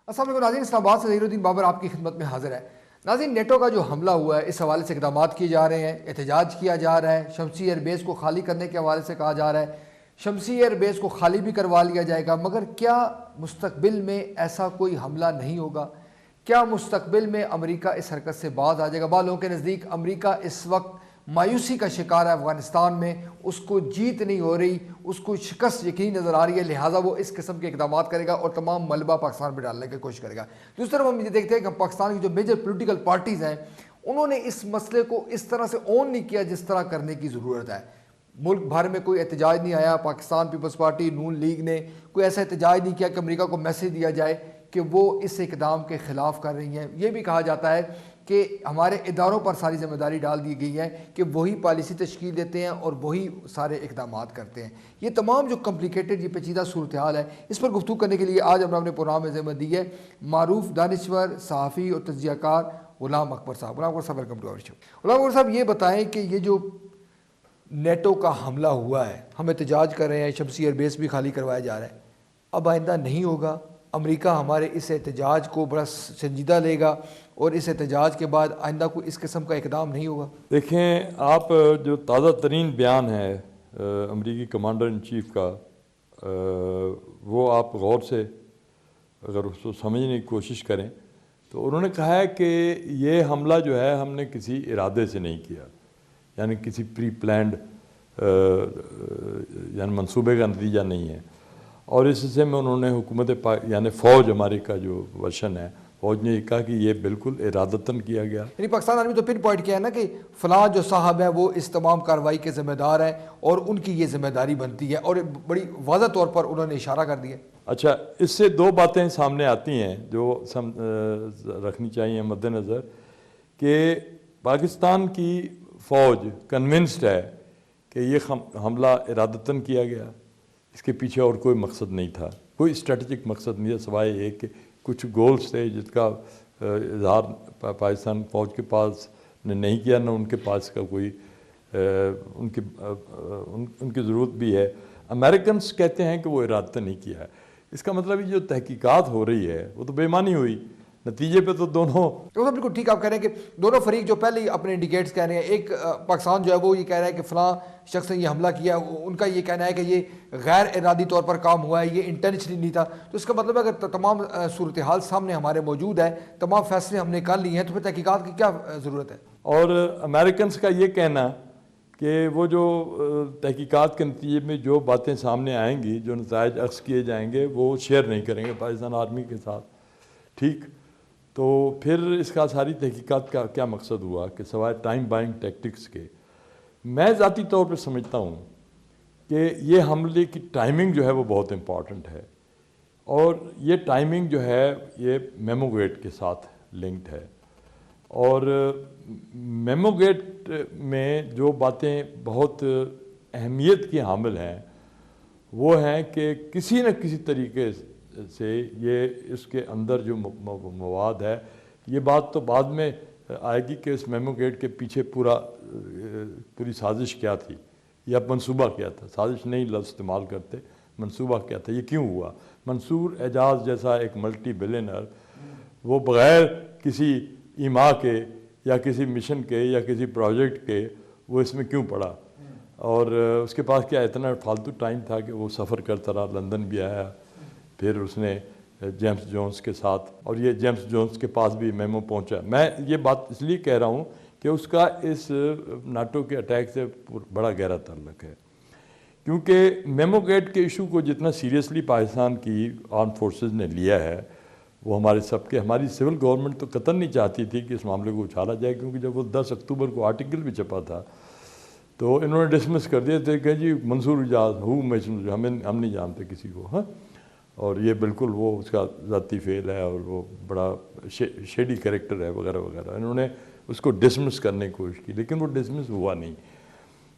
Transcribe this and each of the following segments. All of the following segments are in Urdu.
السلام علیکم ناظرین، اسلام آباد سے ظہیر الدین بابر آپ کی خدمت میں حاضر ہے۔ ناظرین، نیٹو کا جو حملہ ہوا ہے اس حوالے سے اقدامات کیے جا رہے ہیں، احتجاج کیا جا رہا ہے، شمسی ایئر بیس کو خالی کرنے کے حوالے سے کہا جا رہا ہے، شمسی ایئر بیس کو خالی بھی کروا لیا جائے گا، مگر کیا مستقبل میں ایسا کوئی حملہ نہیں ہوگا؟ کیا مستقبل میں امریکہ اس حرکت سے باز آ جائے گا؟ بعض لوگوں کے نزدیک امریکہ اس وقت مایوسی کا شکار ہے افغانستان میں، اس کو جیت نہیں ہو رہی، اس کو شکست یقینی نظر آ رہی ہے، لہٰذا وہ اس قسم کے اقدامات کرے گا اور تمام ملبہ پاکستان پہ ڈالنے کی کوشش کرے گا۔ دوسری طرف ہم یہ دیکھتے ہیں کہ پاکستان کی جو میجر پولیٹیکل پارٹیز ہیں انہوں نے اس مسئلے کو اس طرح سے اون نہیں کیا جس طرح کرنے کی ضرورت ہے۔ ملک بھر میں کوئی احتجاج نہیں آیا، پاکستان پیپلز پارٹی، نون لیگ نے کوئی ایسا احتجاج نہیں کیا کہ امریکہ کو میسج دیا جائے کہ وہ اس اقدام کے خلاف کر رہی ہیں۔ یہ بھی کہا جاتا ہے کہ ہمارے اداروں پر ساری ذمہ داری ڈال دی گئی ہے کہ وہی پالیسی تشکیل دیتے ہیں اور وہی سارے اقدامات کرتے ہیں۔ یہ تمام جو کمپلیکیٹڈ یہ پیچیدہ صورتحال ہے، اس پر گفتگو کرنے کے لیے آج ہم نے اپنے پروگرام میں ذمہ دی ہے معروف دانشور، صحافی اور تجزیہ کار غلام اکبر صاحب۔ غلام اکبر صاحب، ویلکم ٹو آور شو۔ غلام اکبر صاحب، یہ بتائیں کہ یہ جو نیٹو کا حملہ ہوا ہے، ہم احتجاج کر رہے ہیں، شمسی ایئر بیس بھی خالی کروایا جا رہا ہے، اب آئندہ نہیں ہوگا؟ امریکہ ہمارے اس احتجاج کو بڑا سنجیدہ لے گا اور اس احتجاج کے بعد آئندہ کوئی اس قسم کا اقدام نہیں ہوگا؟ دیکھیں، آپ جو تازہ ترین بیان ہے امریکی کمانڈر ان چیف کا، وہ آپ غور سے اگر اس کو سمجھنے کی کوشش کریں تو انہوں نے کہا ہے کہ یہ حملہ جو ہے ہم نے کسی ارادے سے نہیں کیا، یعنی کسی پری پلانڈ یعنی منصوبے کا نتیجہ نہیں ہے۔ اور اس سلسلے میں انہوں نے حکومت یعنی فوج ہماری کا جو ورشن ہے، فوج نے یہ کہا کہ یہ بالکل ارادتاً کیا گیا۔ یعنی پاکستان آرمی تو پن پوائنٹ کیا ہے نا کہ فلاں جو صاحب ہے وہ اس تمام کارروائی کے ذمہ دار ہیں اور ان کی یہ ذمہ داری بنتی ہے، اور بڑی واضح طور پر انہوں نے اشارہ کر دیا۔ اچھا، اس سے دو باتیں سامنے آتی ہیں جو رکھنی چاہیے مد نظر، کہ پاکستان کی فوج کنونسڈ ہے کہ یہ حملہ ارادتاً کیا گیا، اس کے پیچھے اور کوئی مقصد نہیں تھا، کوئی اسٹریٹجک مقصد نہیں تھا سوائے یہ کہ کچھ گولز تھے جس کا اظہار پاکستان فوج کے پاس نے نہیں کیا، نہ ان کے پاس کا کوئی ان کی ضرورت بھی ہے۔ امریکنز کہتے ہیں کہ وہ ارادتاً نہیں کیا ہے، اس کا مطلب یہ جو تحقیقات ہو رہی ہے وہ تو بے معنی ہوئی، نتیجے پہ تو دونوں بالکل ٹھیک آپ کہہ رہے ہیں کہ دونوں فریق جو پہلے ہی اپنے انڈیکیٹس کہہ رہے ہیں، ایک پاکستان جو ہے وہ یہ کہہ رہا ہے کہ فلاں شخص نے یہ حملہ کیا، ان کا یہ کہنا ہے کہ یہ غیر ارادی طور پر کام ہوا ہے، یہ انٹینشنلی نہیں تھا۔ تو اس کا مطلب ہے اگر تمام صورتحال سامنے ہمارے موجود ہے، تمام فیصلے ہم نے کر لیے ہیں، تو پھر تحقیقات کی کیا ضرورت ہے؟ اور امریکنز کا یہ کہنا کہ وہ جو تحقیقات کے نتیجے میں جو باتیں سامنے آئیں گی، جو نتائج اخذ کیے جائیں گے، وہ شیئر نہیں کریں گے پاکستان آرمی کے ساتھ، ٹھیک؟ تو پھر اس کا ساری تحقیقات کا کیا مقصد ہوا کہ سوائے ٹائم بائنگ ٹیکٹکس کے؟ میں ذاتی طور پہ سمجھتا ہوں کہ یہ حملے کی ٹائمنگ جو ہے وہ بہت امپورٹنٹ ہے، اور یہ ٹائمنگ جو ہے یہ میمو گیٹ کے ساتھ لنکڈ ہے، اور میمو گیٹ میں جو باتیں بہت اہمیت کی حامل ہیں وہ ہیں کہ کسی نہ کسی طریقے سے یہ اس کے اندر جو مواد ہے، یہ بات تو بعد میں آئے گی کہ اس میمو گیٹ کے پیچھے پوری سازش کیا تھی یا منصوبہ کیا تھا، سازش نہیں لفظ استعمال کرتے، منصوبہ کیا تھا، یہ کیوں ہوا۔ منصور اعجاز جیسا ایک ملٹی بلینئر وہ بغیر کسی ایما کے یا کسی مشن کے یا کسی پروجیکٹ کے وہ اس میں کیوں پڑا، اور اس کے پاس کیا اتنا فالتو ٹائم تھا کہ وہ سفر کرتا رہا، لندن بھی آیا، پھر اس نے جیمز جونز کے ساتھ، اور یہ جیمز جونز کے پاس بھی میمو پہنچا۔ میں یہ بات اس لیے کہہ رہا ہوں کہ اس کا اس ناٹو کے اٹیک سے بڑا گہرا تعلق ہے، کیونکہ میمو گیٹ کے ایشو کو جتنا سیریسلی پاکستان کی آرم فورسز نے لیا ہے وہ ہمارے سب کے، ہماری سول گورنمنٹ تو قطعاً نہیں چاہتی تھی کہ اس معاملے کو اچھالا جائے، کیونکہ جب وہ 10 اکتوبر کو آرٹیکل بھی چھپا تھا تو انہوں نے ڈسمس کر دیا تھے کہ جی منصور اعجاز ہم نہیں جانتے کسی کو، ہاں، اور یہ بالکل وہ اس کا ذاتی فعل ہے اور وہ بڑا شیڈی کریکٹر ہے وغیرہ وغیرہ، انہوں نے اس کو ڈسمس کرنے کی کوشش کی، لیکن وہ ڈسمس ہوا نہیں،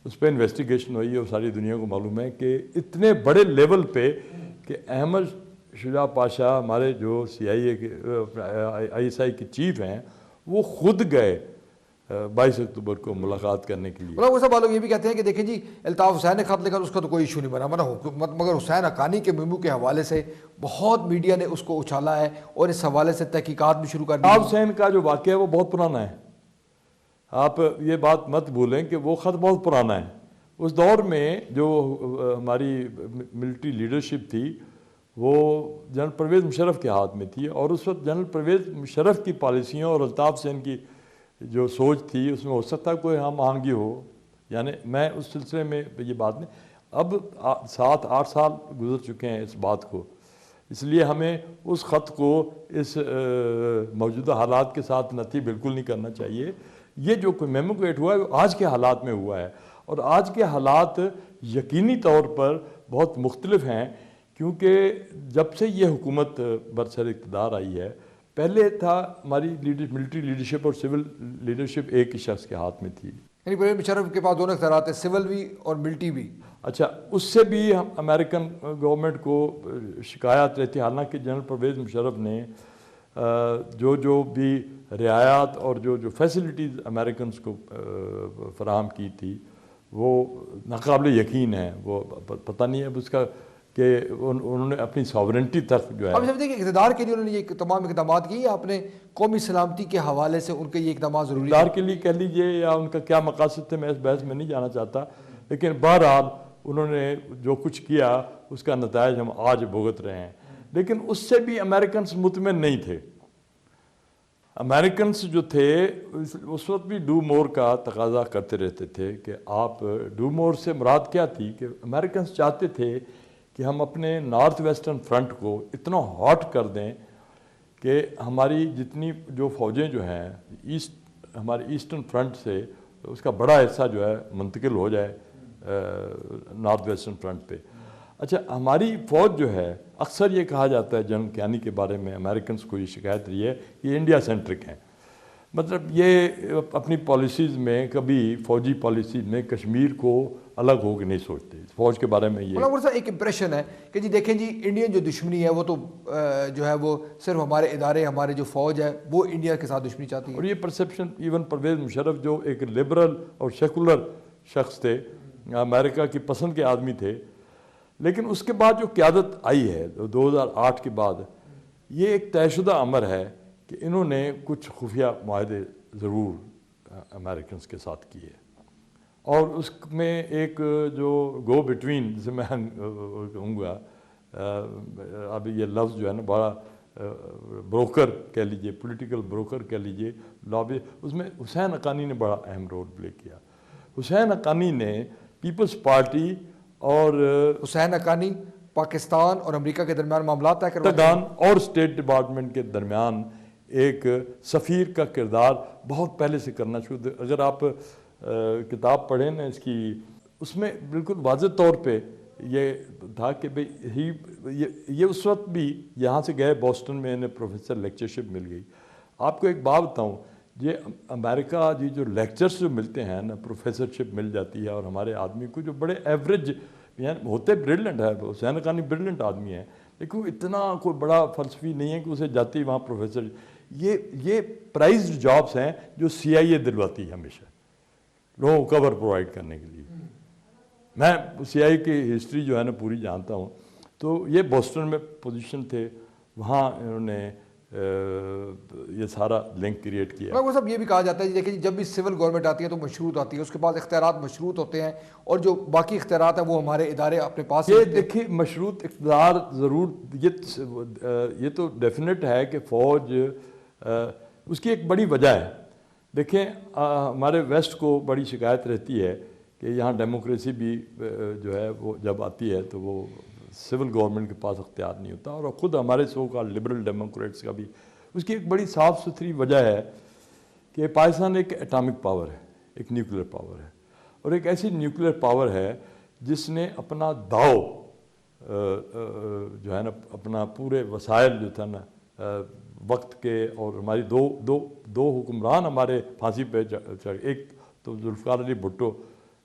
اس پہ انویسٹیگیشن ہوئی ہے، ساری دنیا کو معلوم ہے کہ اتنے بڑے لیول پہ کہ احمد شجاع پاشا ہمارے جو سی آئی ایس آئی کے چیف ہیں وہ خود گئے 22 اکتوبر کو ملاقات کرنے کے لیے۔ مطلب وہ سب لوگ یہ بھی کہتے ہیں کہ دیکھیں جی الطاف حسین نے خط لکھا اس کا تو کوئی ایشو نہیں بنا، حکومت مگر حسین حقانی کے میمو کے حوالے سے بہت میڈیا نے اس کو اچھالا ہے اور اس حوالے سے تحقیقات بھی شروع کر دی۔ الطاف حسین کا جو واقعہ ہے وہ بہت پرانا ہے، آپ یہ بات مت بھولیں کہ وہ خط بہت پرانا ہے۔ اس دور میں جو ہماری ملٹری لیڈرشپ تھی وہ جنرل پرویز مشرف کے ہاتھ میں تھی، اور اس وقت جنرل پرویز مشرف کی پالیسیوں اور الطاف حسین کی جو سوچ تھی اس میں ہو سکتا ہے کوئی ہم آہنگی ہو، یعنی میں اس سلسلے میں یہ بات نہیں، اب 7-8 سال گزر چکے ہیں اس بات کو، اس لیے ہمیں اس خط کو اس موجودہ حالات کے ساتھ نتی بالکل نہیں کرنا چاہیے۔ یہ جو کوئی میمو کریٹ ہوا ہے وہ آج کے حالات میں ہوا ہے، اور آج کے حالات یقینی طور پر بہت مختلف ہیں، کیونکہ جب سے یہ حکومت برسر اقتدار آئی ہے، پہلے تھا ہماری ملٹری لیڈرشپ اور سول لیڈرشپ ایک ہی شخص کے ہاتھ میں تھی، یعنی پرویز مشرف کے پاس دونوں اختیارات ہیں، سول بھی اور ملٹری بھی۔ اچھا اس سے بھی ہم امریکن گورنمنٹ کو شکایات رہتی، حالانکہ جنرل پرویز مشرف نے جو بھی رعایات اور جو فیسلٹیز امریکنز کو فراہم کی تھی وہ ناقابل یقین ہے، وہ پتہ نہیں ہے اب اس کا کہ انہوں نے اپنی ساورنٹی تک جو ہے، اب سمجھتے ہیں کہ اقتدار کے لیے انہوں نے یہ تمام اقدامات کیے، آپ نے قومی سلامتی کے حوالے سے ان کے یہ اقدامات ضروری اقتدار کے لیے کہہ لیجئے یا ان کا کیا مقاصد تھے، میں اس بحث میں نہیں جانا چاہتا، لیکن بہرحال انہوں نے جو کچھ کیا اس کا نتائج ہم آج بھگت رہے ہیں۔ لیکن اس سے بھی امریکنز مطمئن نہیں تھے، امریکنز جو تھے اس وقت بھی ڈو مور کا تقاضا کرتے رہتے تھے کہ آپ ڈو مور سے مراد کیا تھی کہ امریکنز چاہتے تھے کہ ہم اپنے نارتھ ویسٹرن فرنٹ کو اتنا ہاٹ کر دیں کہ ہماری جتنی جو فوجیں جو ہیں ہمارے ایسٹرن فرنٹ سے اس کا بڑا حصہ جو ہے منتقل ہو جائے نارتھ ویسٹرن فرنٹ پہ۔ اچھا ہماری فوج جو ہے، اکثر یہ کہا جاتا ہے جنرل کیانی کے بارے میں، امریکنز کو یہ شکایت رہی ہے کہ یہ انڈیا سینٹرک ہیں، مطلب یہ اپنی پالیسیز میں کبھی فوجی پالیسیز میں کشمیر کو الگ ہو کے نہیں سوچتے، فوج کے بارے میں یہ مطلب ایک امپریشن ہے کہ جی دیکھیں جی انڈین جو دشمنی ہے وہ تو جو ہے وہ صرف ہمارے ادارے، ہمارے جو فوج ہے وہ انڈیا کے ساتھ دشمنی چاہتی ہے۔ اور یہ پرسیپشن ایون پرویز مشرف جو ایک لبرل اور سیکولر شخص تھے، امریکہ کی پسند کے آدمی تھے، لیکن اس کے بعد جو قیادت آئی ہے 2008 کے بعد، یہ ایک طے شدہ امر ہے کہ انہوں نے کچھ خفیہ معاہدے ضرور امریکنز کے ساتھ کیے، اور اس میں ایک جو گو بٹوین جسے میں کہوں گا، اب یہ لفظ جو ہے نا بڑا بروکر کہہ لیجئے، پولیٹیکل بروکر کہہ لیجئے، لابی، اس میں حسین حقانی نے بڑا اہم رول پلے کیا۔ حسین حقانی نے پیپلز پارٹی اور حسین حقانی پاکستان اور امریکہ کے درمیان معاملات طے کرواتے پینٹاگن اور اسٹیٹ ڈپارٹمنٹ کے درمیان ایک سفیر کا کردار بہت پہلے سے کرنا شروع۔ اگر آپ کتاب پڑھیں نا اس کی، اس میں بالکل واضح طور پہ یہ تھا کہ یہ اس وقت بھی یہاں سے گئے بوسٹن میں انہیں پروفیسر لیکچرشپ مل گئی۔ آپ کو ایک بات بتاؤں، یہ امریکہ جی جو لیکچرز جو ملتے ہیں نا، پروفیسرشپ مل جاتی ہے، اور ہمارے آدمی کو جو بڑے ایوریج ہوتے برلنٹ ہے، حسین حقانی برلنٹ آدمی ہے، لیکن اتنا کوئی بڑا فلسفی نہیں ہے کہ اسے جاتی وہاں پروفیسر، یہ پرائزڈ جابس ہیں جو سی آئی اے دلواتی ہے ہمیشہ لوگوں کو کور پرووائڈ کرنے کے لیے۔ میں سی آئی کی ہسٹری جو ہے نا پوری جانتا ہوں، تو یہ بوسٹن میں پوزیشن تھے، وہاں انہوں نے یہ سارا لنک کریٹ کیا۔ وہ سب یہ بھی کہا جاتا ہے دیکھیں جب بھی سول گورنمنٹ آتی ہے تو مشروط آتی ہے، اس کے پاس اختیارات مشروط ہوتے ہیں، اور جو باقی اختیارات ہیں وہ ہمارے ادارے اپنے پاس یہ دیکھیں مشروط اقتدار ضرور، یہ تو ڈیفینیٹ ہے کہ فوج اس کی ایک بڑی وجہ ہے۔ دیکھیں ہمارے ویسٹ کو بڑی شکایت رہتی ہے کہ یہاں ڈیموکریسی بھی جو ہے وہ جب آتی ہے تو وہ سول گورنمنٹ کے پاس اختیار نہیں ہوتا، اور خود ہمارے سو کال لبرل ڈیموکریٹس کا بھی اس کی ایک بڑی صاف ستھری وجہ ہے کہ پاکستان ایک ایٹامک پاور ہے، ایک نیوکلیر پاور ہے، اور ایک ایسی نیوکلیر پاور ہے جس نے اپنا داؤ جو ہے نا، اپنا پورے وسائل جو تھا نا وقت کے، اور ہماری دو حکمران ہمارے پھانسی پہ چڑھ، ایک تو ذوالفقار علی بھٹو،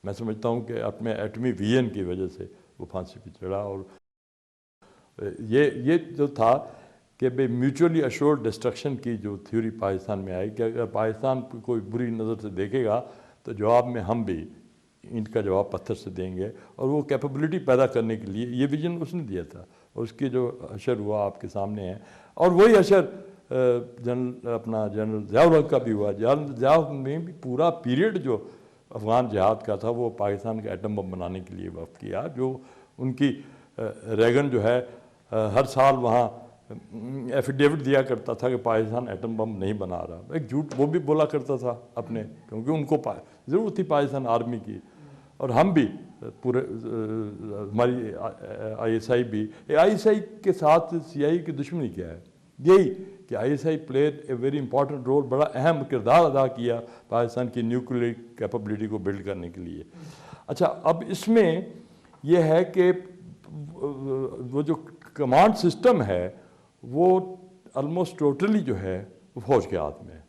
میں سمجھتا ہوں کہ اپنے ایٹمی ویژن کی وجہ سے وہ پھانسی پہ چڑھا، اور یہ جو تھا کہ بھئی میوچولی اشورڈ ڈسٹرکشن کی جو تھیوری پاکستان میں آئی کہ اگر پاکستان کو کوئی بری نظر سے دیکھے گا تو جواب میں ہم بھی اینٹ کا جواب پتھر سے دیں گے، اور وہ کیپیبلٹی پیدا کرنے کے لیے یہ ویژن اس نے دیا تھا، اور اس کی جو اشر ہوا آپ کے سامنے ہے، اور وہی اشر جنرل ضیاء الحق کا بھی ہوا۔ جنرل ضیاء الحق نے بھی پورا پیریڈ جو افغان جہاد کا تھا وہ پاکستان کا ایٹم بم بنانے کے لیے وقف کیا، جو ان کی ریگن جو ہے ہر سال وہاں ایفیڈیوٹ دیا کرتا تھا کہ پاکستان ایٹم بم نہیں بنا رہا، ایک جھوٹ وہ بھی بولا کرتا تھا اپنے، کیونکہ ان کو ضرورت تھی پاکستان آرمی کی، اور ہم بھی پورے ہماری آئی ایس آئی بھی، آئی ایس آئی کے ساتھ سی آئی کی دشمنی کیا ہے؟ یہی کہ I S I played a very important role, بڑا اہم کردار ادا کیا پاکستان کی نیوکلیئر کیپیبلٹی کو بلڈ کرنے کے لیے۔ اچھا، اب اس میں یہ ہے کہ وہ جو کمانڈ سسٹم ہے وہ آلموسٹ ٹوٹلی جو ہے وہ فوج کے ہاتھ میں ہے،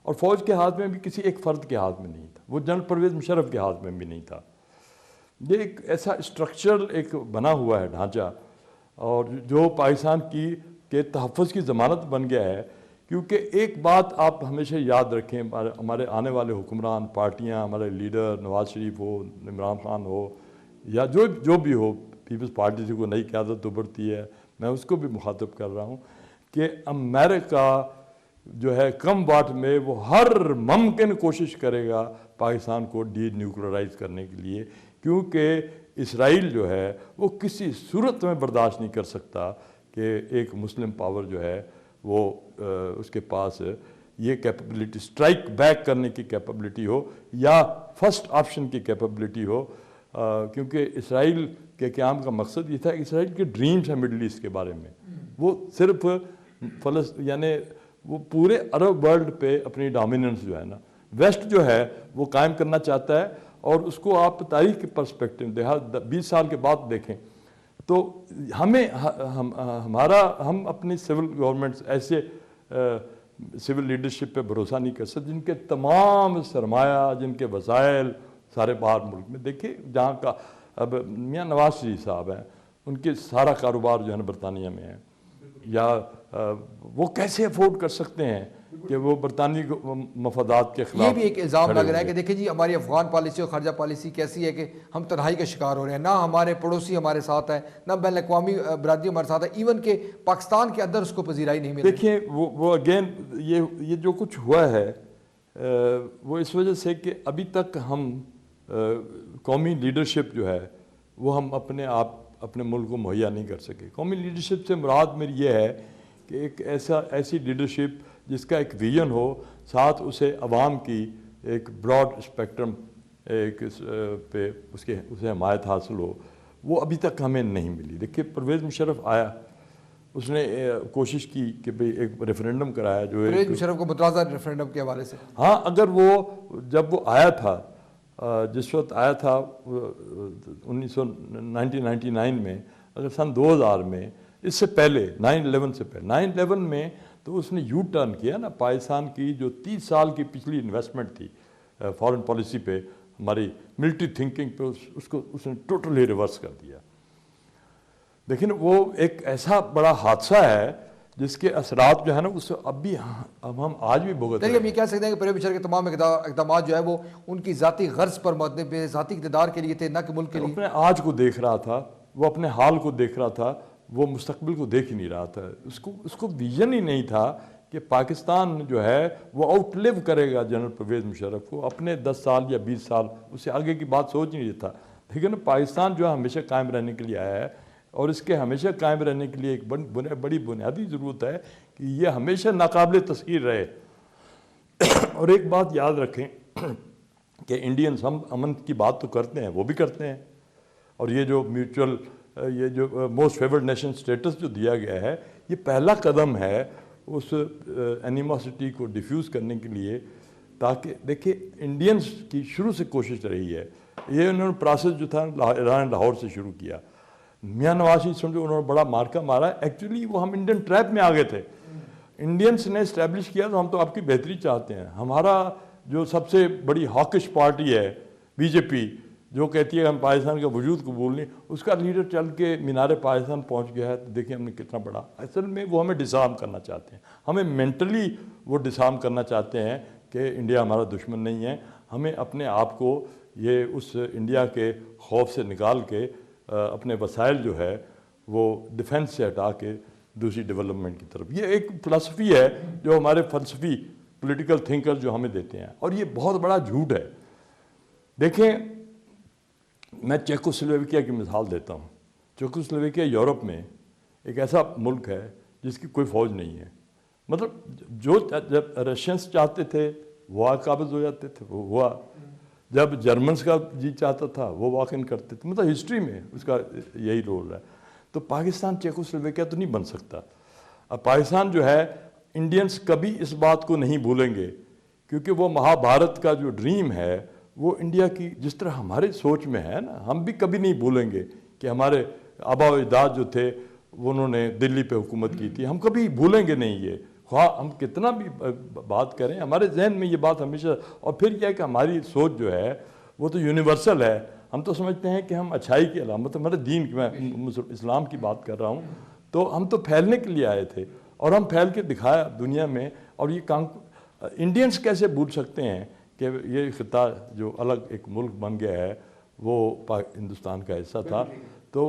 اور فوج کے ہاتھ میں بھی کسی ایک فرد کے ہاتھ میں نہیں تھا، وہ جنرل پرویز مشرف کے ہاتھ میں بھی نہیں تھا۔ یہ ایک ایسا اسٹرکچرل ایک بنا ہوا ہے ڈھانچہ، اور جو پاکستان کے تحفظ کی ضمانت بن گیا ہے، کیونکہ ایک بات آپ ہمیشہ یاد رکھیں، ہمارے آنے والے حکمران پارٹیاں، ہمارے لیڈر نواز شریف ہو، عمران خان ہو، یا جو بھی ہو، پیپلز پارٹی سے کوئی نئی قیادت ابھرتی ہے، میں اس کو بھی مخاطب کر رہا ہوں کہ امریکہ جو ہے کم واٹ میں وہ ہر ممکن کوشش کرے گا پاکستان کو ڈی نیوکلرائز کرنے کے لیے، کیونکہ اسرائیل جو ہے وہ کسی صورت میں برداشت نہیں کر سکتا کہ ایک مسلم پاور جو ہے وہ اس کے پاس یہ کیپیبلٹی اسٹرائک بیک کرنے کی کیپیبلٹی ہو، یا فرسٹ آپشن کی کیپیبلٹی ہو، کیونکہ اسرائیل کے قیام کا مقصد یہ تھا کہ اسرائیل کے ڈریمز ہیں مڈل ایسٹ کے بارے میں، وہ صرف یعنی وہ پورے عرب ورلڈ پہ اپنی ڈومیننس جو ہے نا، ویسٹ جو ہے وہ قائم کرنا چاہتا ہے، اور اس کو آپ تاریخ کے پرسپیکٹو 20 سال کے بعد دیکھیں تو ہم اپنی سول گورنمنٹس ایسے سول لیڈرشپ پہ بھروسہ نہیں کر سکتے جن کے تمام سرمایہ، جن کے وسائل سارے باہر ملک میں، دیکھیں جہاں کا اب میاں نواز شریف صاحب ہیں، ان کے سارا کاروبار جو ہے نا برطانیہ میں ہے، یا وہ کیسے افورڈ کر سکتے ہیں کہ وہ برطانوی مفادات کے خلاف؟ یہ بھی ایک الزام لگ رہا ہے کہ دیکھیں جی ہماری افغان پالیسی اور خارجہ پالیسی کیسی ہے کہ ہم تنہائی کا شکار ہو رہے ہیں، نہ ہمارے پڑوسی ہمارے ساتھ ہیں، نہ بین الاقوامی برادری ہمارے ساتھ ہے، ایون کہ پاکستان کے اندر اس کو پذیرائی نہیں مل رہی۔ دیکھیں وہ اگین یہ جو کچھ ہوا ہے وہ اس وجہ سے کہ ابھی تک ہم قومی لیڈرشپ جو ہے وہ ہم اپنے ملک کو مہیا نہیں کر سکے۔ قومی لیڈرشپ سے مراد میری یہ ہے کہ ایک ایسی لیڈرشپ جس کا ایک ویژن ہو، ساتھ اسے عوام کی ایک براڈ اسپیکٹرم ایک پہ اسے حمایت حاصل ہو، وہ ابھی تک ہمیں نہیں ملی۔ دیکھیے پرویز مشرف آیا، اس نے کوشش کی کہ بھئی ایک ریفرینڈم کرایا جو پرویز مشرف کو متنازع ریفرینڈم کے حوالے سے، ہاں اگر جب وہ آیا تھا، جس وقت آیا تھا 1999 میں، اگر سن 2000 میں، اس سے پہلے 9/11 سے پہلے 9/11 میں تو اس نے یو ٹرن کیا نا، پاکستان کی جو 30 سال کی پچھلی انویسٹمنٹ تھی فارن پالیسی پہ، ہماری ملٹری تھنکنگ پہ، اس نے ٹوٹلی ریورس کر دیا۔ لیکن وہ ایک ایسا بڑا حادثہ ہے جس کے اثرات جو ہے نا اس اب ہم آج بھی بھگت رہے ہیں۔ ہم یہ کہہ سکتے ہیں کہ پرویز مشرف کے تمام اقدامات جو ہے وہ ان کی ذاتی غرض پر مبنی پہ، ذاتی اقتدار کے لیے تھے، نہ کہ ملک کے لیے۔ اپنے آج کو دیکھ رہا تھا، وہ اپنے حال کو دیکھ رہا تھا، وہ مستقبل کو دیکھ ہی نہیں رہا تھا۔ اس کو ویژن ہی نہیں تھا کہ پاکستان جو ہے وہ آؤٹ لیو کرے گا جنرل پرویز مشرف کو، اپنے 10 سال یا 20 سال، اس سے آگے کی بات سوچ نہیں رہا تھا۔ لیکن پاکستان جو ہے ہمیشہ قائم رہنے کے لیے آیا ہے، اور اس کے ہمیشہ قائم رہنے کے لیے ایک بڑی بنیادی ضرورت ہے کہ یہ ہمیشہ ناقابل تسخیر رہے۔ اور ایک بات یاد رکھیں کہ انڈینز ہم امن کی بات تو کرتے ہیں، وہ بھی کرتے ہیں، اور یہ جو یہ جو موسٹ فیورڈ نیشن سٹیٹس جو دیا گیا ہے، یہ پہلا قدم ہے اس اینیموسٹی کو ڈیفیوز کرنے کے لیے، تاکہ دیکھیں انڈینز کی شروع سے کوشش رہی ہے، یہ انہوں نے پروسیس جو تھا ایران لاہور سے شروع کیا۔ میاں نواز شریف سمجھو انہوں نے بڑا مارکا مارا، ایکچولی وہ ہم انڈین ٹریپ میں آ گئے تھے۔ انڈینس نے اسٹیبلش کیا تو ہم تو آپ کی بہتری چاہتے ہیں، ہمارا جو سب سے بڑی ہاکش پارٹی ہے بی جے پی، جو کہتی ہے ہم پاکستان کا وجود قبول نہیں، اس کا لیڈر چل کے مینار پاکستان پہنچ گیا ہے، تو دیکھیں ہم نے کتنا بڑا، اصل میں وہ ہمیں ڈسارم کرنا چاہتے ہیں، ہمیں مینٹلی وہ ڈسارم کرنا چاہتے ہیں کہ انڈیا ہمارا دشمن نہیں ہے، ہمیں اپنے آپ کو یہ اس انڈیا کے خوف سے نکال کے اپنے وسائل جو ہے وہ ڈیفنس سے ہٹا کے دوسری ڈیولپمنٹ کی طرف، یہ ایک فلسفی ہے جو ہمارے فلسفی پولیٹیکل تھنکر جو ہمیں دیتے ہیں، اور یہ بہت بڑا جھوٹ ہے۔ دیکھیں میں چیکوسلوواکیہ کی مثال دیتا ہوں۔ چیکوسلوواکیہ یورپ میں ایک ایسا ملک ہے جس کی کوئی فوج نہیں ہے، مطلب جو جب رشینس چاہتے تھے وہ قابض ہو جاتے تھے، وہ ہوا، جب جرمنس کا جی چاہتا تھا وہ واک ان کرتے تھے، مطلب ہسٹری میں اس کا یہی رول ہے۔ تو پاکستان چیکوسلوواکیہ تو نہیں بن سکتا۔ اب پاکستان جو ہے، انڈینس کبھی اس بات کو نہیں بھولیں گے، کیونکہ وہ مہا بھارت کا جو ڈریم ہے وہ انڈیا کی جس طرح ہمارے سوچ میں ہے نا، ہم بھی کبھی نہیں بھولیں گے کہ ہمارے آبا و اجداد جو تھے انہوں نے دلی پہ حکومت کی تھی، ہم کبھی بھولیں گے نہیں یہ، خواہ ہم کتنا بھی بات کریں، ہمارے ذہن میں یہ بات ہمیشہ۔ اور پھر یہ ہے کہ ہماری سوچ جو ہے وہ تو یونیورسل ہے، ہم تو سمجھتے ہیں کہ ہم اچھائی کی علامت، ہمارے دین کی، میں اسلام کی بات کر رہا ہوں، تو ہم تو پھیلنے کے لیے آئے تھے اور ہم پھیل کے دکھایا دنیا میں۔ اور یہ انڈینس کیسے بھول سکتے ہیں کہ یہ خطہ جو الگ ایک ملک بن گیا ہے وہ ہندوستان کا حصہ تھا۔ تو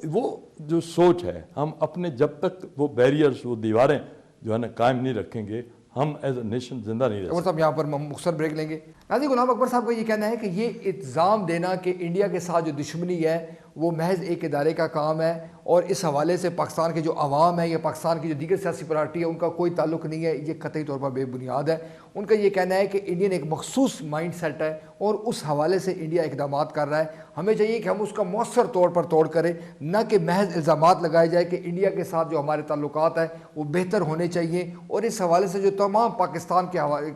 وہ جو سوچ ہے، ہم اپنے جب تک وہ بیریئرز، وہ دیواریں جو ہے نا قائم نہیں رکھیں گے، ہم ایز اے نیشن زندہ نہیں رہ سکتے۔ اکبر صاحب یہاں پر مختصر بریک لیں گے۔ ناظرین، غلام اکبر صاحب کا یہ کہنا ہے کہ یہ الزام دینا کہ انڈیا کے ساتھ جو دشمنی ہے وہ محض ایک ادارے کا کام ہے، اور اس حوالے سے پاکستان کے جو عوام ہے یا پاکستان کی جو دیگر سیاسی پارٹی ہے ان کا کوئی تعلق نہیں ہے، یہ قطعی طور پر بے بنیاد ہے۔ ان کا یہ کہنا ہے کہ انڈین ایک مخصوص مائنڈ سیٹ ہے اور اس حوالے سے انڈیا اقدامات کر رہا ہے، ہمیں چاہیے کہ ہم اس کا مؤثر طور پر توڑ کریں، نہ کہ محض الزامات لگائے جائے کہ انڈیا کے ساتھ جو ہمارے تعلقات ہیں وہ بہتر ہونے چاہیے، اور اس حوالے سے جو تمام پاکستان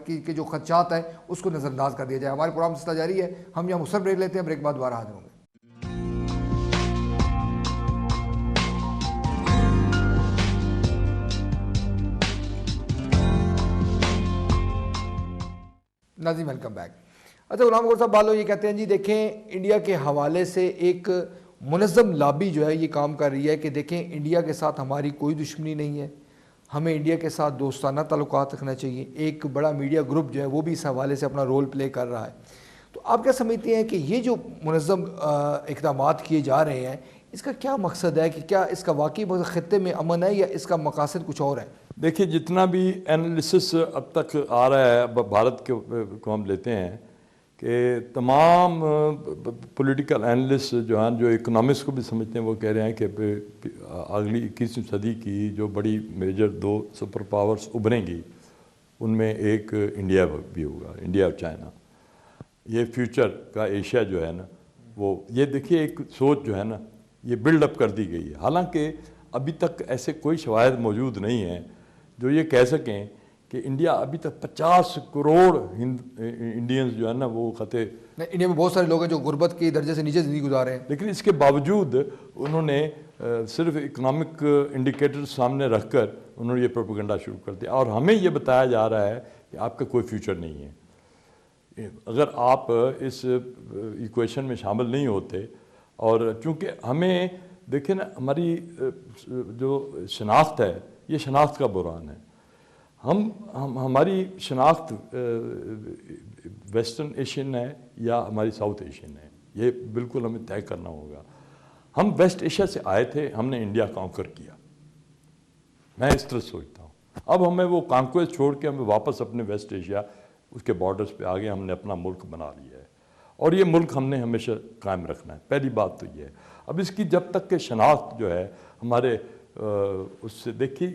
کے جو خدشات ہیں اس کو نظر انداز کر دیا جائے۔ ہمارے پروگرام سلسلہ جاری ہے، ہم یہاں مختصر بریک لیتے ہیں، بریک بعد دوبارہ حاضر ہوں گے۔ ناظرین ویلکم بیک۔ اچھا غلام اکبر صاحب بالو یہ کہتے ہیں جی دیکھیں انڈیا کے حوالے سے ایک منظم لابی جو ہے یہ کام کر رہی ہے کہ دیکھیں انڈیا کے ساتھ ہماری کوئی دشمنی نہیں ہے، ہمیں انڈیا کے ساتھ دوستانہ تعلقات رکھنا چاہیے، ایک بڑا میڈیا گروپ جو ہے وہ بھی اس حوالے سے اپنا رول پلے کر رہا ہے۔ تو آپ کیا سمجھتے ہیں کہ یہ جو منظم اقدامات کیے جا رہے ہیں اس کا کیا مقصد ہے، کہ کیا اس کا واقعی خطے میں امن ہے یا اس کا مقاصد کچھ اور ہے؟ دیکھیے جتنا بھی انالیسس اب تک آ رہا ہے، اب بھارت کے کو ہم لیتے ہیں کہ تمام پولیٹیکل انالسٹ جو ہیں، جو اکنامکس کو بھی سمجھتے ہیں، وہ کہہ رہے ہیں کہ اگلی 21ویں صدی کی جو بڑی میجر 2 سپر پاورز ابھریں گی ان میں ایک انڈیا بھی ہوگا، انڈیا اور چائنا۔ یہ فیوچر کا ایشیا جو ہے نا، وہ یہ دیکھیے ایک سوچ جو ہے نا یہ بلڈ اپ کر دی گئی ہے، حالانکہ ابھی تک ایسے کوئی شواہد موجود نہیں ہیں جو یہ کہہ سکیں کہ انڈیا ابھی تک 50 کروڑ انڈینز جو ہے نا وہ خطے، انڈیا میں بہت سارے لوگ ہیں جو غربت کے درجے سے نیچے زندگی گزار رہے ہیں، لیکن اس کے باوجود انہوں نے صرف اکنامک انڈیکیٹر سامنے رکھ کر انہوں نے یہ پروپیگنڈا شروع کر دیا، اور ہمیں یہ بتایا جا رہا ہے کہ آپ کا کوئی فیوچر نہیں ہے اگر آپ اس ایکویشن میں شامل نہیں ہوتے۔ اور چونکہ ہمیں دیکھیں نا، ہماری جو شناخت ہے یہ شناخت کا بحران ہے، ہماری شناخت ویسٹرن ایشین ہے یا ہماری ساؤتھ ایشین ہے، یہ بالکل ہمیں طے کرنا ہوگا۔ ہم ویسٹ ایشیا سے آئے تھے، ہم نے انڈیا کانکر کیا، میں اس طرح سوچتا ہوں۔ اب ہمیں وہ کانکویسٹ چھوڑ کے ہمیں واپس اپنے ویسٹ ایشیا اس کے بارڈرز پہ آگے ہم نے اپنا ملک بنا لیا ہے، اور یہ ملک ہم نے ہمیشہ قائم رکھنا ہے۔ پہلی بات تو یہ ہے۔ اب اس کی جب تک کہ شناخت جو ہے ہمارے اس سے دیکھیے،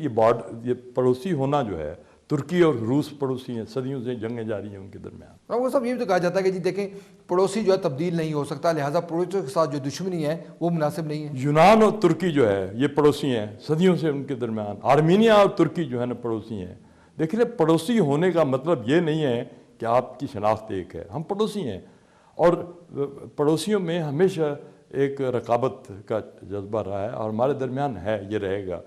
یہ پڑوسی ہونا جو ہے، ترکی اور روس پڑوسی ہیں، صدیوں سے جنگیں جاری ہیں ان کے درمیان۔ وہ سب یہ تو کہا جاتا ہے کہ جی دیکھیں پڑوسی جو ہے تبدیل نہیں ہو سکتا، لہٰذا پڑوسیوں کے ساتھ جو دشمنی ہے وہ مناسب نہیں ہے۔ یونان اور ترکی جو ہے یہ پڑوسی ہیں صدیوں سے ان کے درمیان، آرمینیا اور ترکی جو ہے نا پڑوسی ہیں۔ دیکھیے پڑوسی ہونے کا مطلب یہ نہیں ہے کہ آپ کی شناخت ایک ہے، ہم پڑوسی ہیں، اور پڑوسیوں میں ہمیشہ ایک رقابت کا جذبہ رہا ہے اور ہمارے درمیان ہے، یہ رہے گا۔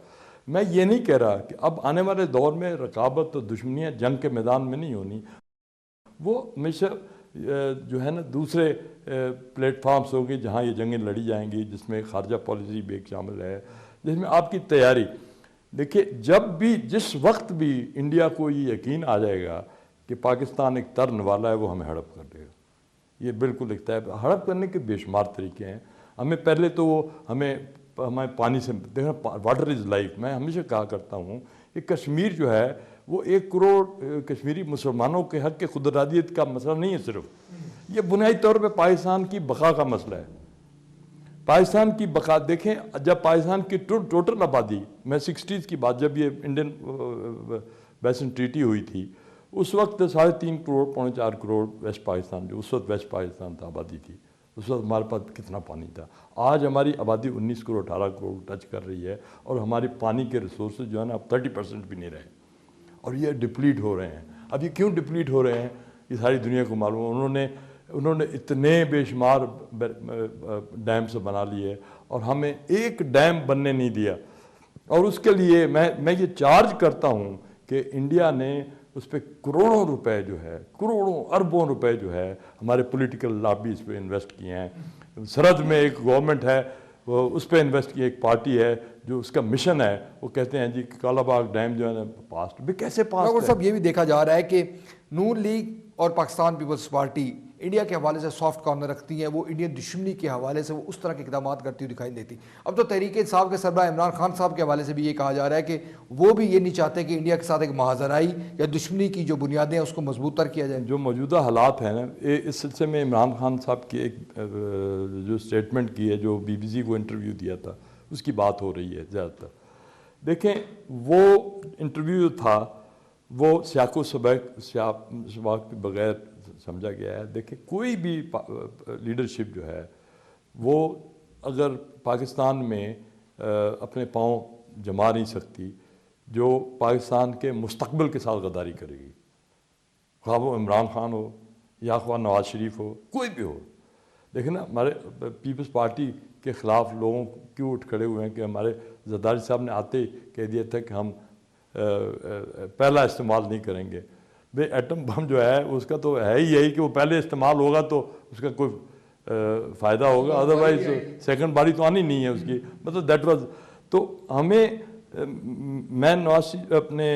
میں یہ نہیں کہہ رہا کہ اب آنے والے دور میں رقابت اور دشمنیاں جنگ کے میدان میں نہیں ہونی، وہ ہمیشہ جو ہے نا دوسرے پلیٹ فارمز ہوں گے جہاں یہ جنگیں لڑی جائیں گی، جس میں خارجہ پالیسی بھی ایک شامل ہے، جس میں آپ کی تیاری. دیکھیے جب بھی جس وقت بھی انڈیا کو یہ یقین آ جائے گا کہ پاکستان ایک ترن والا ہے، وہ ہمیں ہڑپ کر دے گا. یہ بالکل ایک طے ہڑپ کرنے کے بے شمار طریقے ہیں. ہمیں پہلے تو وہ ہمیں پانی سے دیکھنا، واٹر از لائف. میں ہمیشہ کہا کرتا ہوں کہ کشمیر جو ہے وہ 1 کروڑ کشمیری مسلمانوں کے حق کے خودارادیت کا مسئلہ نہیں ہے صرف، یہ بنیادی طور پہ پاکستان کی بقا کا مسئلہ ہے. پاکستان کی بقا دیکھیں، جب پاکستان کی ٹوٹل آبادی، میں 60s کی بات، جب یہ انڈین بیسن ٹریٹی ہوئی تھی، اس وقت 3.5 کروڑ 4 کروڑ ویسٹ پاکستان، جو اس وقت ویسٹ پاکستان تھا، آبادی تھی. اس وقت ہمارے پاس کتنا پانی تھا. آج ہماری آبادی 19 کروڑ 18 کروڑ ٹچ کر رہی ہے، اور ہماری پانی کے ریسورسز جو ہے نا اب 30% بھی نہیں رہے، اور یہ ڈپلیٹ ہو رہے ہیں. اب یہ کیوں ڈپلیٹ ہو رہے ہیں یہ ساری دنیا کو معلوم ہے. انہوں نے اتنے بے شمار ڈیم سے بنا لیے اور ہمیں ایک ڈیم بننے نہیں دیا. اور اس کے لیے میں یہ چارج کرتا ہوں کہ انڈیا نے اس پہ کروڑوں روپے جو ہے، کروڑوں اربوں روپے جو ہے ہمارے پولیٹیکل لابیز پہ انویسٹ کیے ہیں. سرحد میں ایک گورنمنٹ ہے، وہ اس پہ انویسٹ کی، ایک پارٹی ہے جو اس کا مشن ہے، وہ کہتے ہیں جی کالا باغ ڈیم جو ہے نا پاسٹ بھی کیسے پاسٹ ہے. صاحب یہ بھی دیکھا جا رہا ہے کہ نون لیگ اور پاکستان پیپلز پارٹی انڈیا کے حوالے سے سافٹ کارنر رکھتی ہیں، وہ انڈین دشمنی کے حوالے سے وہ اس طرح کے اقدامات کرتی ہوئی دکھائی دیتی. اب تو تحریک انصاف کے سربراہ عمران خان صاحب کے حوالے سے بھی یہ کہا جا رہا ہے کہ وہ بھی یہ نہیں چاہتے کہ انڈیا کے ساتھ ایک مہاجرائی یا دشمنی کی جو بنیادیں ہیں اس کو مضبوط تر کیا جائے. جو موجودہ حالات ہیں نا، اس سلسلے میں عمران خان صاحب کی ایک جو اسٹیٹمنٹ کی ہے، جو BBC کو انٹرویو دیا تھا، اس کی بات ہو رہی ہے زیادہ تر. دیکھیں وہ انٹرویو تھا، وہ سیاق و سباق کے بغیر سمجھا گیا ہے. دیکھیں کوئی بھی لیڈرشپ جو ہے وہ اگر پاکستان میں اپنے پاؤں جما نہیں سکتی، جو پاکستان کے مستقبل کے ساتھ غداری کرے گی، خواہ وہ عمران خان ہو یا خواہ نواز شریف ہو، کوئی بھی ہو. دیکھیں نا ہمارے پیپلز پارٹی کے خلاف لوگوں کیوں اٹھ کھڑے ہوئے ہیں کہ ہمارے زرداری صاحب نے آتے ہی کہہ دیا تھا کہ ہم پہلا استعمال نہیں کریں گے. بھئی ایٹم بم جو ہے اس کا تو ہے ہی یہی کہ وہ پہلے استعمال ہوگا تو اس کا کوئی فائدہ ہوگا، ادروائز سیکنڈ باری تو آنی نہیں ہے اس کی. مطلب دیٹ واز. تو ہمیں میں اپنے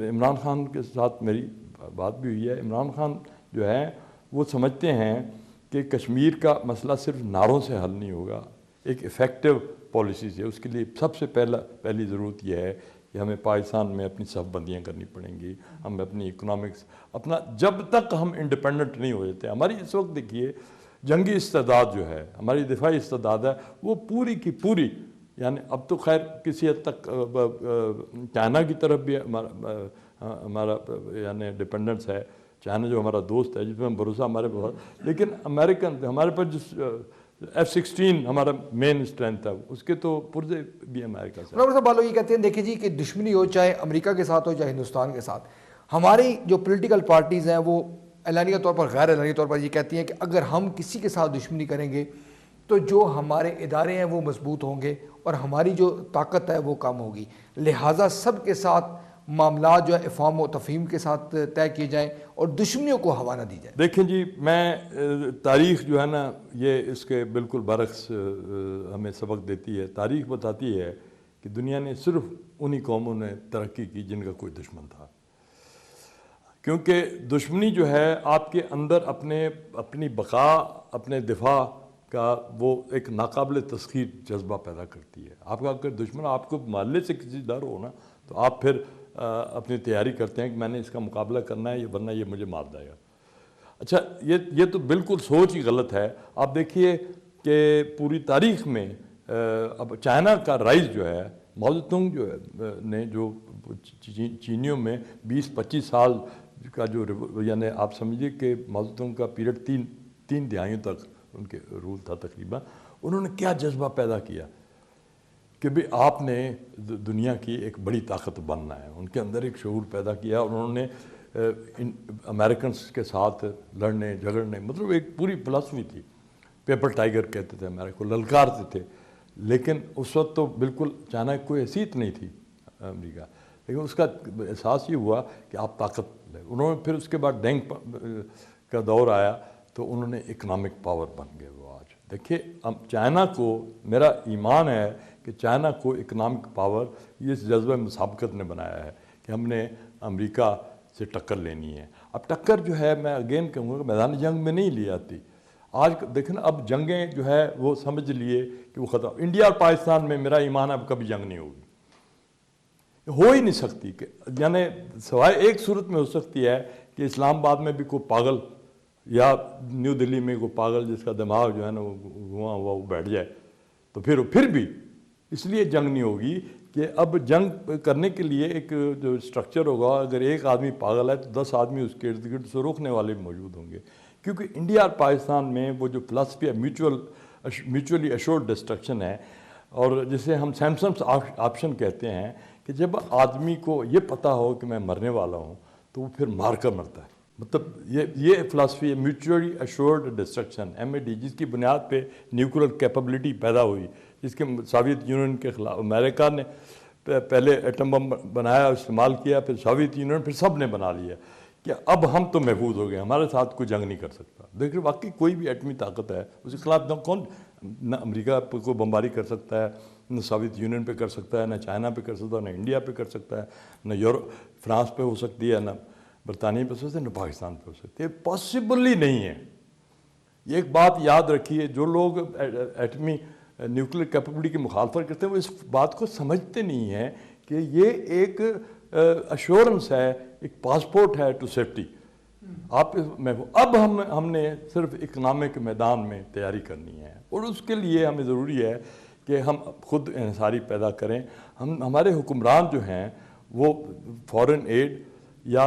عمران خان کے ساتھ میری بات بھی ہوئی ہے. عمران خان جو ہے وہ سمجھتے ہیں کہ کشمیر کا مسئلہ صرف نعروں سے حل نہیں ہوگا، ایک افیکٹو پالیسی سے. اس کے لیے سب سے پہلی ضرورت یہ ہے کہ ہمیں پاکستان میں اپنی صف بندیاں کرنی پڑیں گی. ہم اپنی اکنامکس اپنا، جب تک ہم انڈیپینڈنٹ نہیں ہو جاتے. ہماری اس وقت دیکھیے جنگی استعداد جو ہے، ہماری دفاعی استعداد ہے، وہ پوری کی پوری، یعنی اب تو خیر کسی حد تک چائنا کی طرف بھی ہمارا یعنی ڈپینڈنس ہے. چائنا جو ہمارا دوست ہے، جس میں بھروسہ ہمارے بہت، لیکن امریکن ہمارے پاس جس F-16 ہمارا مین اسٹرینتھ ہے، اس کے تو پرزے بھی امریکہ سے. صاحب بالو یہ کہتے ہیں دیکھیں جی کہ دشمنی ہو چاہے امریکہ کے ساتھ ہو چاہے ہندوستان کے ساتھ، ہماری جو پولیٹیکل پارٹیز ہیں وہ اعلانیہ طور پر غیر اعلانیہ طور پر یہ کہتی ہیں کہ اگر ہم کسی کے ساتھ دشمنی کریں گے تو جو ہمارے ادارے ہیں وہ مضبوط ہوں گے اور ہماری جو طاقت ہے وہ کم ہوگی. لہٰذا سب کے ساتھ معاملات جو ہے افہام و تفہیم کے ساتھ طے کیے جائیں اور دشمنیوں کو ہوا نہ دی جائے. دیکھیں جی، میں تاریخ جو ہے نا یہ اس کے بالکل برعکس ہمیں سبق دیتی ہے. تاریخ بتاتی ہے کہ دنیا نے صرف انہی قوموں نے ترقی کی جن کا کوئی دشمن تھا. کیونکہ دشمنی جو ہے آپ کے اندر اپنی بقا، اپنے دفاع کا وہ ایک ناقابل تسخیر جذبہ پیدا کرتی ہے. آپ کا اگر دشمن آپ کو محلے سے کسی ڈر ہو نا، تو آپ پھر اپنی تیاری کرتے ہیں کہ میں نے اس کا مقابلہ کرنا ہے، ورنہ یہ مجھے مار دے گا. اچھا یہ تو بالکل سوچ ہی غلط ہے. آپ دیکھیے کہ پوری تاریخ میں اب چائنا کا رائز جو ہے، ماؤ زے تونگ جو ہے نے جو چینیوں میں 20-25 سال کا جو یعنی آپ سمجھیے کہ ماؤ زے تونگ کا پیریڈ تین دہائیوں تک ان کے رول تھا تقریباً. انہوں نے کیا جذبہ پیدا کیا کہ بھی آپ نے دنیا کی ایک بڑی طاقت بننا ہے. ان کے اندر ایک شعور پیدا کیا اور انہوں نے امریکنس کے ساتھ لڑنے جھگڑنے، مطلب ایک پوری فلسفی تھی. پیپر ٹائیگر کہتے تھے امریکہ کو، للکارتے تھے. لیکن اس وقت تو بالکل چائنا کی کوئی حیثیت نہیں تھی امریکہ، لیکن اس کا احساس یہ ہوا کہ آپ طاقت لیں. انہوں نے پھر اس کے بعد ڈینگ کا دور آیا تو انہوں نے اکنامک پاور بن گئے وہ آج. دیکھیے چائنا کو، میرا ایمان ہے کہ چائنا کو اکنامک پاور یہ جذبہ مسابقت نے بنایا ہے کہ ہم نے امریکہ سے ٹکر لینی ہے. اب ٹکر جو ہے میں اگین کہوں گا میدان جنگ میں نہیں لی جاتی. آج دیکھیں نا اب جنگیں جو ہے وہ سمجھ لیے کہ وہ ختم. انڈیا اور پاکستان میں میرا ایمان ہے اب کبھی جنگ نہیں ہوگی، ہو ہی نہیں سکتی. کہ یعنی سوائے ایک صورت میں ہو سکتی ہے کہ اسلام آباد میں بھی کوئی پاگل یا نیو دلی میں کوئی پاگل جس کا دماغ جو ہے نا وہ گھواں ہوا وہ بیٹھ جائے، تو پھر بھی اس لیے جنگ نہیں ہوگی کہ اب جنگ کرنے کے لیے ایک جو اسٹرکچر ہوگا، اگر ایک آدمی پاگل ہے تو 10 آدمی اس کے ارد گرد سے روکنے والے بھی موجود ہوں گے. کیونکہ انڈیا اور پاکستان میں وہ جو فلسفی ہے میوچولی ایشورڈ ڈسٹرکشن ہے، اور جسے ہم سیمسنس آپشن کہتے ہیں کہ جب آدمی کو یہ پتہ ہو کہ میں مرنے والا ہوں تو وہ پھر مار کر مرتا ہے. مطلب یہ فلسفی ہے میوچولی ایشورڈ ڈسٹرکشن MAD، جس کی بنیاد پہ نیوکلیر کیپبلٹی پیدا ہوئی، جس کے سوویت یونین کے خلاف امریکہ نے پہلے ایٹم بم بنایا، استعمال کیا، پھر سوویت یونین، پھر سب نے بنا لیا کہ اب ہم تو محفوظ ہو گئے، ہمارے ساتھ کوئی جنگ نہیں کر سکتا. دیکھیں واقعی کوئی بھی ایٹمی طاقت ہے اس کے خلاف کون، نہ امریکہ پہ کوئی بمباری کر سکتا ہے، نہ سوویت یونین پہ کر سکتا ہے، نہ چائنا پہ کر سکتا ہے، نہ انڈیا پہ کر سکتا ہے، نہ فرانس پہ ہو سکتی ہے، نہ برطانیہ پہ ہو سکتی ہے، نہ پاکستان پہ ہو سکتی ہے. پاسبل ہی نہیں ہے. یہ ایک بات یاد رکھیے، جو لوگ ایٹمی نیوکلیر کیپبلٹی کی مخالفت کرتے ہیں وہ اس بات کو سمجھتے نہیں ہیں کہ یہ ایک ایشورنس ہے، ایک پاسپورٹ ہے ٹو سیفٹی. آپ اب ہم نے صرف اکنامک میدان میں تیاری کرنی ہے، اور اس کے لیے ہمیں ضروری ہے کہ ہم خود انحصاری پیدا کریں. ہمارے حکمران جو ہیں وہ فورن ایڈ یا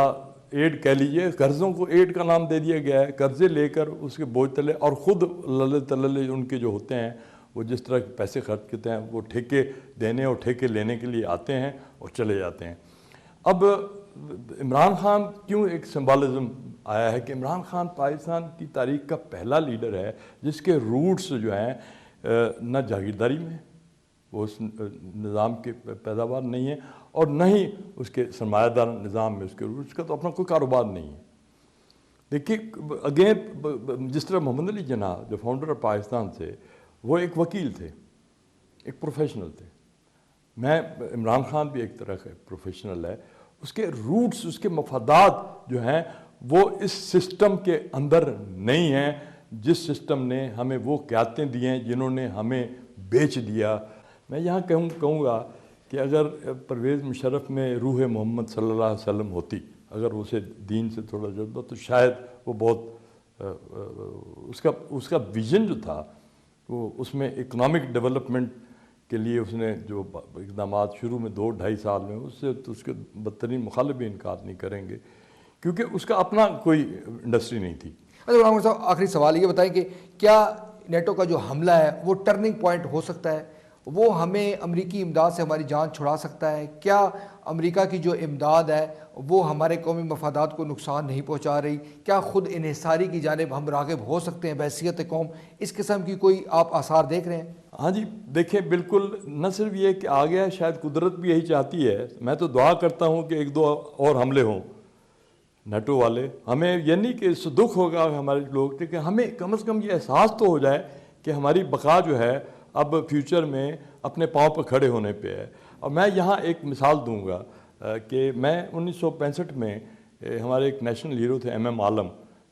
ایڈ کہہ لیجیے، قرضوں کو ایڈ کا نام دے دیا گیا ہے، قرضے لے کر اس کے بوجھ تلے، اور خود للے تللے ان کے جو ہوتے ہیں وہ جس طرح کے پیسے خرچ کرتے ہیں، وہ ٹھیکے دینے اور ٹھیکے لینے کے لیے آتے ہیں اور چلے جاتے ہیں. اب عمران خان کیوں ایک سمبالزم آیا ہے کہ عمران خان پاکستان کی تاریخ کا پہلا لیڈر ہے جس کے روٹس جو ہیں نہ جاگیرداری میں، وہ اس نظام کی پیداوار نہیں ہے، اور نہ ہی اس کے سرمایہ دار نظام میں اس کے روٹس کا تو اپنا کوئی کاروبار نہیں ہے. دیکھیے اگین جس طرح محمد علی جناح جو فاؤنڈر آف پاکستان تھے، وہ ایک وکیل تھے، ایک پروفیشنل تھے. میں عمران خان بھی ایک طرح کا پروفیشنل ہے. اس کے روٹس، اس کے مفادات جو ہیں وہ اس سسٹم کے اندر نہیں ہیں جس سسٹم نے ہمیں وہ قیادتیں دی ہیں جنہوں نے ہمیں بیچ دیا. میں یہاں کہوں گا کہ اگر پرویز مشرف میں روح محمد صلی اللہ علیہ وسلم ہوتی، اگر اسے دین سے تھوڑا جذبہ، تو شاید وہ بہت اس کا ویژن جو تھا وہ اس میں اکنامک ڈیولپمنٹ کے لیے اس نے جو اقدامات شروع میں 2-2.5 سال میں، اس سے تو اس کے بدترین مخالف بھی انکار نہیں کریں گے، کیونکہ اس کا اپنا کوئی انڈسٹری نہیں تھی. اچھا غلام صاحب، آخری سوال یہ بتائیں کہ کیا نیٹو کا جو حملہ ہے وہ ٹرننگ پوائنٹ ہو سکتا ہے؟ وہ ہمیں امریکی امداد سے ہماری جان چھڑا سکتا ہے؟ کیا امریکہ کی جو امداد ہے وہ ہمارے قومی مفادات کو نقصان نہیں پہنچا رہی؟ کیا خود انحصاری کی جانب ہم راغب ہو سکتے ہیں بحیثیت قوم؟ اس قسم کی کوئی آپ آثار دیکھ رہے ہیں؟ ہاں جی، دیکھیں بالکل، نہ صرف یہ کہ آ گیا، شاید قدرت بھی یہی چاہتی ہے. میں تو دعا کرتا ہوں کہ 1-2 اور حملے ہوں نیٹو والے. ہمیں یہ نہیں کہ اس سے دکھ ہوگا ہمارے لوگ، لیکن ہمیں کم از کم یہ احساس تو ہو جائے کہ ہماری بقا جو ہے اب فیوچر میں اپنے پاؤں پر کھڑے ہونے پہ ہے. اور میں یہاں ایک مثال دوں گا کہ میں 1965 میں ہمارے ایک نیشنل ہیرو تھے MM عالم،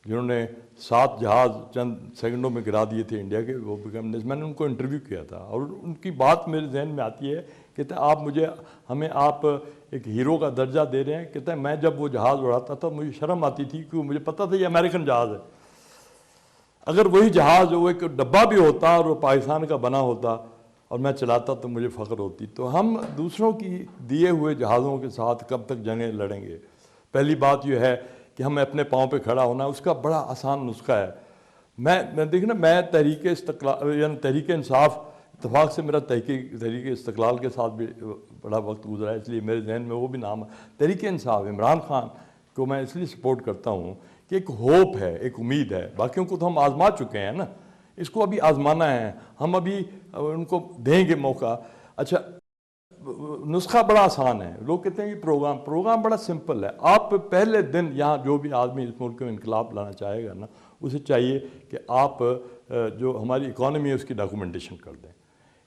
جنہوں نے 7 جہاز چند سیکنڈوں میں گرا دیے تھے انڈیا کے. وہ میں نے ان کو انٹرویو کیا تھا اور ان کی بات میرے ذہن میں آتی ہے. کہتے ہیں ہمیں آپ ایک ہیرو کا درجہ دے رہے ہیں. کہتے ہیں میں جب وہ جہاز اڑاتا تھا مجھے شرم آتی تھی کیونکہ مجھے پتہ تھا یہ امریکن جہاز ہے. اگر وہی جہاز وہ ایک ڈبہ بھی ہوتا اور وہ پاکستان کا بنا ہوتا اور میں چلاتا تو مجھے فخر ہوتی. تو ہم دوسروں کی دیے ہوئے جہازوں کے ساتھ کب تک جنگیں لڑیں گے؟ پہلی بات یہ ہے کہ ہمیں اپنے پاؤں پہ کھڑا ہونا، اس کا بڑا آسان نسخہ ہے. میں دیکھنا، میں تحریک استقلال یعنی تحریک انصاف، اتفاق سے میرا تحریک استقلال کے ساتھ بھی بڑا وقت گزرا ہے، اس لیے میرے ذہن میں وہ بھی نام ہے. تحریک انصاف، عمران خان کو میں اس لیے سپورٹ کرتا ہوں کہ ایک ہوپ ہے، ایک امید ہے. باقیوں کو تو ہم آزما چکے ہیں نا، اس کو ابھی آزمانا ہے. ہم ابھی ان کو دیں گے موقع. اچھا، نسخہ بڑا آسان ہے. لوگ کہتے ہیں کہ پروگرام بڑا سمپل ہے. آپ پہلے دن یہاں جو بھی آدمی اس ملک میں انقلاب لانا چاہے گا نا، اسے چاہیے کہ آپ جو ہماری اکانومی ہے اس کی ڈاکومنٹیشن کر دیں.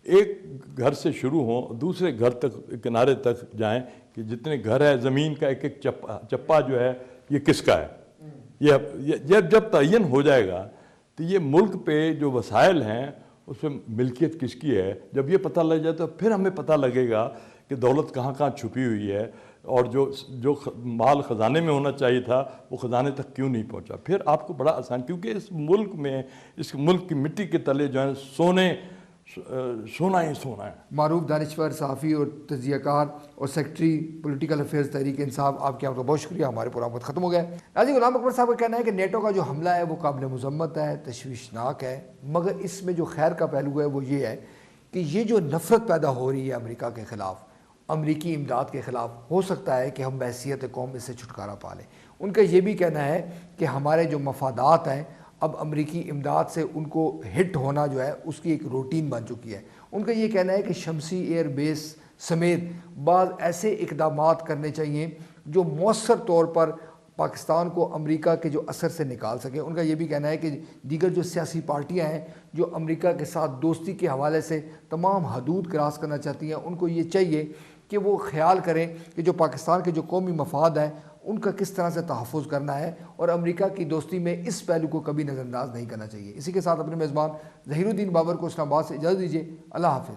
ایک گھر سے شروع ہوں, دوسرے گھر تک, کنارے تک جائیں کہ جتنے گھر ہے زمین کا ایک ایک چپا جو ہے یہ کس کا ہے. یہ جب تعین ہو جائے گا تو یہ ملک پہ جو وسائل ہیں اس پہ ملکیت کس کی ہے, جب یہ پتہ لگ جائے تو پھر ہمیں پتہ لگے گا کہ دولت کہاں کہاں چھپی ہوئی ہے, اور جو مال خزانے میں ہونا چاہیے تھا وہ خزانے تک کیوں نہیں پہنچا. پھر آپ کو بڑا آسان, کیونکہ اس ملک میں, اس ملک کی مٹی کے تلے جو ہے سونا ہی سونا ہے. معروف دانشور, صحافی اور تجزیہ کار اور secretary political affairs Tehreek Insaf, آپ کے آپ کا بہت شکریہ. ہمارے پروگرام وقت ختم ہو گیا. ناظرین, غلام اکبر صاحب کا کہنا ہے کہ نیٹو کا جو حملہ ہے وہ قابل مذمت ہے, تشویشناک ہے, مگر اس میں جو خیر کا پہلو ہے وہ یہ ہے کہ یہ جو نفرت پیدا ہو رہی ہے امریکہ کے خلاف, امریکی امداد کے خلاف, ہو سکتا ہے کہ ہم بحیثیت قوم اس سے چھٹکارا پا لیں. ان کا یہ بھی کہنا ہے کہ ہمارے جو مفادات ہیں اب امریکی امداد سے ان کو ہٹ ہونا جو ہے اس کی ایک روٹین بن چکی ہے. ان کا یہ کہنا ہے کہ شمسی ایئر بیس سمیت بعض ایسے اقدامات کرنے چاہیے جو مؤثر طور پر پاکستان کو امریکہ کے جو اثر سے نکال سکے. ان کا یہ بھی کہنا ہے کہ دیگر جو سیاسی پارٹیاں ہیں جو امریکہ کے ساتھ دوستی کے حوالے سے تمام حدود کراس کرنا چاہتی ہیں, ان کو یہ چاہیے کہ وہ خیال کریں کہ جو پاکستان کے جو قومی مفاد ہیں ان کا کس طرح سے تحفظ کرنا ہے, اور امریکہ کی دوستی میں اس پہلو کو کبھی نظر انداز نہیں کرنا چاہیے. اسی کے ساتھ اپنے میزبان ظہیر الدین بابر کو اسلام آباد سے اجازت دیجیے. اللہ حافظ.